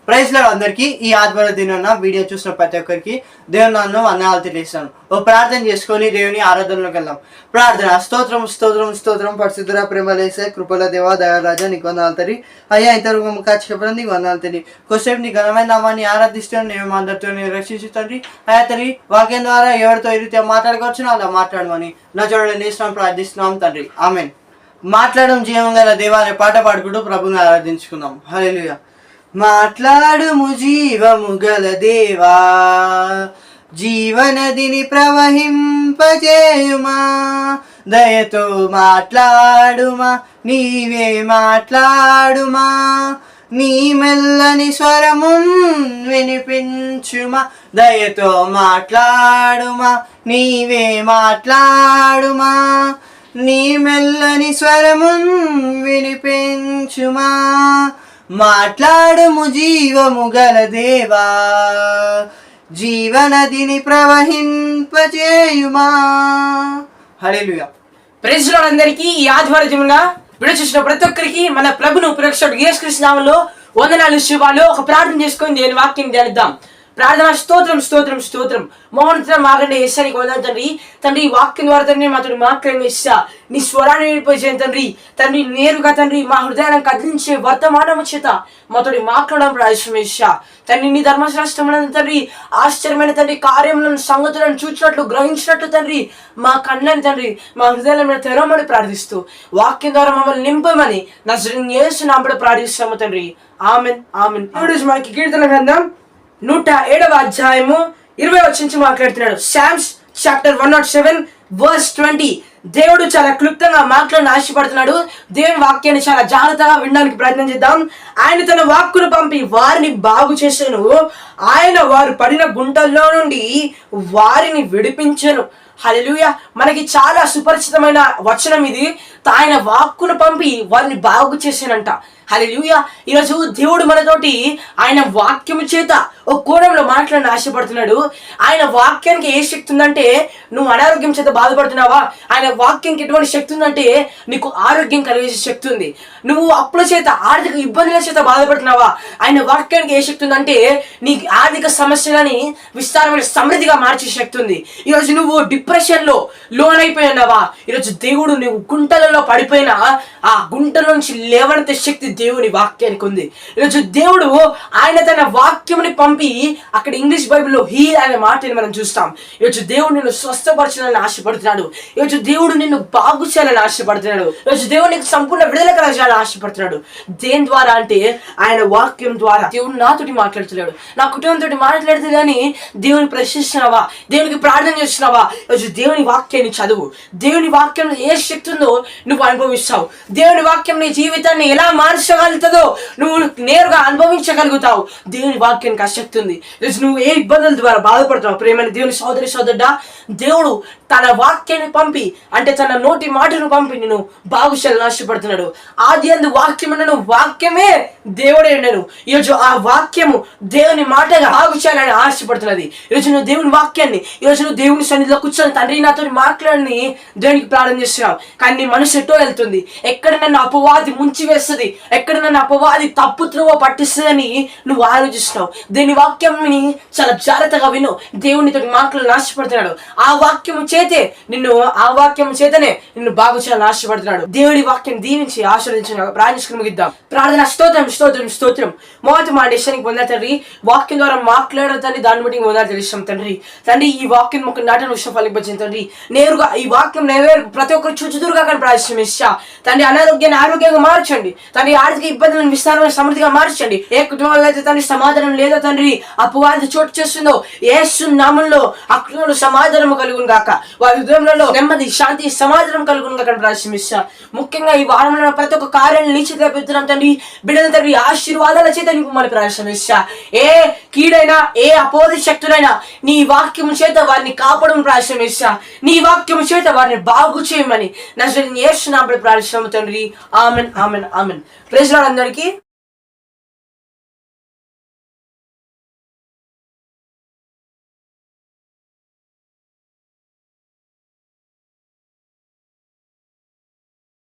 Praise Lord అందరికీ ఈ ఆదివారం దినాన వీడియో చూసిన ప్రతి ఒక్కరికి దేవుని నామములో వందనాలు తెలియజేస్తాను. ఓ ప్రార్థన చేసుకొని దేవుని ఆరాధనలోకి వెళ్దాం. ప్రార్థన. స్తోత్రం స్తోత్రం స్తోత్రం పరిశుద్ధుడా, ప్రేమలేసే కృపల దేవా దయారాజా, నీకు వందనాలు తల్లి. అయ్యా ఇంతవరకు కాచికపడం నీకు వందనాలు తల్లి. కొద్దిసేపు నీ ఘనమైన నామాన్ని ఆరాధిస్తాను. నేను అందరితో నేను రక్షించు తండ్రి. అయ్యా తల్లి, వాక్యం ద్వారా ఎవరితో ఏ రీతిగా మాట్లాడుకోవచ్చు అలా మాట్లాడమని నా చూడండి నేస్తున్నాం ప్రార్థిస్తున్నాం తండ్రి. ఆమెన్. మాట్లాడడం జీవం గల దేవా అనే పాట పాడుకుంటూ ప్రభుని ఆరాధించుకుందాం. హల్లెలూయా. మాట్లాడుము జీవము గల దేవా, జీవనదిని ప్రవహింపజేయుమా, దయతో మాట్లాడుమా, నీవే మాట్లాడుమా, నీ మెల్లని స్వరము వినిపించుమా, దయతో మాట్లాడుమా, నీవే మాట్లాడుమా, నీ మెల్లని స్వరము వినిపించుమా, మాట్లాడుము జీవము గల దేవా, జీవనదిని ప్రవహింపజేయుమా. హల్లెలూయా. ప్రైజ్ లార్డ్ అందరికీ ఈ ఆదివారం దినాన వీడియో చూసిన ప్రతి ఒక్కరికి మన ప్రభును ప్రేక్షకుడు యేసుక్రీస్తు నామములో వందనాలు శుభాలు. ఒక ప్రార్థన చేసుకొని దేని వాక్యం ధ్యానిద్దాం. ప్రార్థన. స్తోత్రం స్తోత్రం స్తోత్రం. మోహన్ ఆగండి ఏసానికి వందనాలు తండ్రి. తండ్రి ఈ వాక్యం ద్వారా తండ్రి మాతో మాట్లాడి ఇస్తా నీ స్వరాన్ని వినిపించాను తండ్రి. తండ్రి నేరుగా తండ్రి మా హృదయాన్ని కదిలించే వర్తమానము చేత మాతో మాట్లాడడం ప్రార్థన ఇస్తా తండ్రి. నీ ధర్మశాస్త్రమైన తండ్రి ఆశ్చర్యమైన తండ్రి కార్యములను సంగతులను చూచినట్లు గ్రహించినట్లు తండ్రి మా కళ్ళని తండ్రి మా హృదయాలను తెరవమని ప్రార్థిస్తూ వాక్యం ద్వారా మమ్మల్ని నింపమని నజరేయుడైన యేసు నామములో ప్రార్థిస్తాము తండ్రి. Amen amen. ఇప్పుడు మనకి కీర్తన గ్రంథం 107వ అధ్యాయము 20 నుంచి మాట్లాడుతున్నాడు. Psalms chapter 107:20. దేవుడు చాలా క్లుప్తంగా మాట్లాడిన ఆశపడుతున్నాడు. దేవుని వాక్యాన్ని చాలా జాగ్రత్తగా వినడానికి ప్రయత్నం చేద్దాం. ఆయన తన వాక్కును పంపి వారిని బాగు చేశాను, ఆయన వారు పడిన గుంటల్లో నుండి వారిని విడిపించెను. హల్లెలూయా. మనకి చాలా సుపరిచితమైన వచనం ఇది. ఆయన వాక్కును పంపి వారిని బాగు చేశానంట. హల్లెలూయా. ఈరోజు దేవుడు మనతోటి ఆయన వాక్యము చేత ఒక కోణంలో మాట్లాడిన ఆశపడుతున్నాడు. ఆయన వాక్యానికి ఏ శక్తి ఉందంటే, నువ్వు అనారోగ్యం చేత బాధపడుతున్నావా, ఆయన వాక్యానికి ఎటువంటి శక్తి ఉందంటే నీకు ఆరోగ్యం కలిగేసే శక్తి ఉంది. నువ్వు అప్పుల చేత ఆర్థిక ఇబ్బందుల చేత బాధపడుతున్నావా, ఆయన వాక్యానికి ఏ శక్తి ఉందంటే నీ ఆర్థిక సమస్యలని విస్తారమైన సమృద్ధిగా మార్చే శక్తి ఉంది. ఈరోజు నువ్వు డిప్రెషన్లో లోన్ అయిపోయినావా, ఈరోజు దేవుడు నువ్వు గుంటలలో పడిపోయిన ఆ గుంటల నుంచి లేవనెత్తే శక్తి దేవుని వాక్యానికి ఉంది. ఈరోజు దేవుడు ఆయన తన వాక్యముని పంపి, అక్కడ ఇంగ్లీష్ బైబిల్లో హీల్ అనే మాటని మనం చూస్తాం. ఈరోజు దేవుడు నిన్ను స్వస్థపరచాలని ఆశపడుతున్నాడు. ఈరోజు దేవుడు నిన్ను బాగు చేయాలని ఆశపడుతున్నాడు. ఈరోజు దేవుడు నీకు సంపూర్ణ విడుదల కలగాలని ఆశపడుతున్నాడు. దేని ద్వారా అంటే ఆయన వాక్యం ద్వారా. దేవుడు నాతోటి మాట్లాడుతున్నాడు, నా కుటుంబంతో మాట్లాడుతూ కానీ దేవుని ప్రశ్నిస్తున్నావా, దేవునికి ప్రార్థన చేస్తున్నావా, ఈరోజు దేవుని వాక్యాన్ని చదువు. దేవుని వాక్యంలో ఏ శక్తి ఉందో నువ్వు అనుభవిస్తావు. దేవుని వాక్యం నీ జీవితాన్ని ఎలా మార్చగలుగుతుందో నువ్వు నేరుగా అనుభవించగలుగుతావు. దేవుని వాక్యానికి ఆ శక్తి ఉంది. నువ్వు ఏ ఇబ్బందుల ద్వారా బాధపడుతున్నావు ప్రేమైన దేవుని సోదరి సోదరుడా, దేవుడు తన వాక్యాన్ని పంపి, అంటే తన నోటి మాటను పంపి నేను బాగు చేయాలని ఆశపడుతున్నాడు. ఆది యందు వాక్యమునను, వాక్యమే దేవుడే ఉండెను. ఈరోజు ఆ వాక్యము దేవుని మాటగా బాగు చేయాలని ఆశపడుతున్నది. ఈరోజు నువ్వు దేవుని వాక్యాన్ని, ఈరోజు నువ్వు దేవుని సన్నిధిలో కూర్చొని తండ్రి నాతో మాట్లాడని దేవునికి ప్రార్థన చేస్తున్నావు. కానీ నీ మనసు ఎటో వెళ్తుంది. ఎక్కడ నన్ను అపవాది ముంచి వేస్తుంది, ఎక్కడ నన్ను అపవాది తప్పు త్రోవ పట్టిస్తుందని నువ్వు ఆలోచిస్తున్నావు. దేని వాక్యంని చాలా జాగ్రత్తగా విను. దేవునితో మాటలు ఆశపడుతున్నాడు. ఆ వాక్యము చేతే నిన్ను, ఆ వాక్యం చేతనే నిన్ను బాగు చేయాలని ఆశపడుతున్నాడు. దేవుడి వాక్యం దీవించి ఆశీర్వదించిన ప్రార్థించుకుని ముగిద్దాం. ప్రార్థన. స్తోత్రం స్తోత్రం స్తోత్రం. మొదటి మా దేశానికి పొందా తండ్రి, వాక్యం ద్వారా మాట్లాడతాన్ని దాన్ని బట్టి పొందాలి తెలుస్తాం తండ్రి. తండ్రి ఈ వాక్యం ఒక నాటన విషయం ఫలింపచ్చింది తండ్రి. నేరుగా ఈ వాక్యం నెరవేరు ప్రతి ఒక్కరు చూచుదురుగా కానీ ప్రార్థన ఇచ్చా తండ్రి. అనారోగ్యాన్ని ఆరోగ్యంగా మార్చండి తండ్రి. ఆర్థిక ఇబ్బందులను విస్తారమైన సమృద్ధిగా మార్చండి. ఏ కుటుంబంలో అయితే తండ్రి సమాధానం లేదో తండ్రి, అపవాది చోటు చేస్తుందో యేసు నామములో ఆ కుటుంబంలో సమాధానం కలుగును గాక. వారి హృదయంలో నెమ్మది, శాంతి, సమాధానం కలుగును గాక ప్రార్థిస్తా. ముఖ్యంగా ఈ వారంలో ప్రతి ఒక్క కార్యాలను నీ చేతిలో పెడుతున్నాం తండ్రి. బిడ్డల తండ్రి ఆశీర్వాదాల చేత నీకు మళ్ళీ ప్రార్థిస్తా. ఏ కీడైనా, ఏ అపోహ శక్తులైనా నీ వాక్యం చేత వారిని కాపాడడం ప్రార్థిస్తా. నీ వాక్యం చేత వారిని బాగు చేయమని నజరేయుడైన యేసు నామములో ప్రార్థిస్తున్నాము తండ్రి. Amen amen amen. Praise Lord అందరికీ.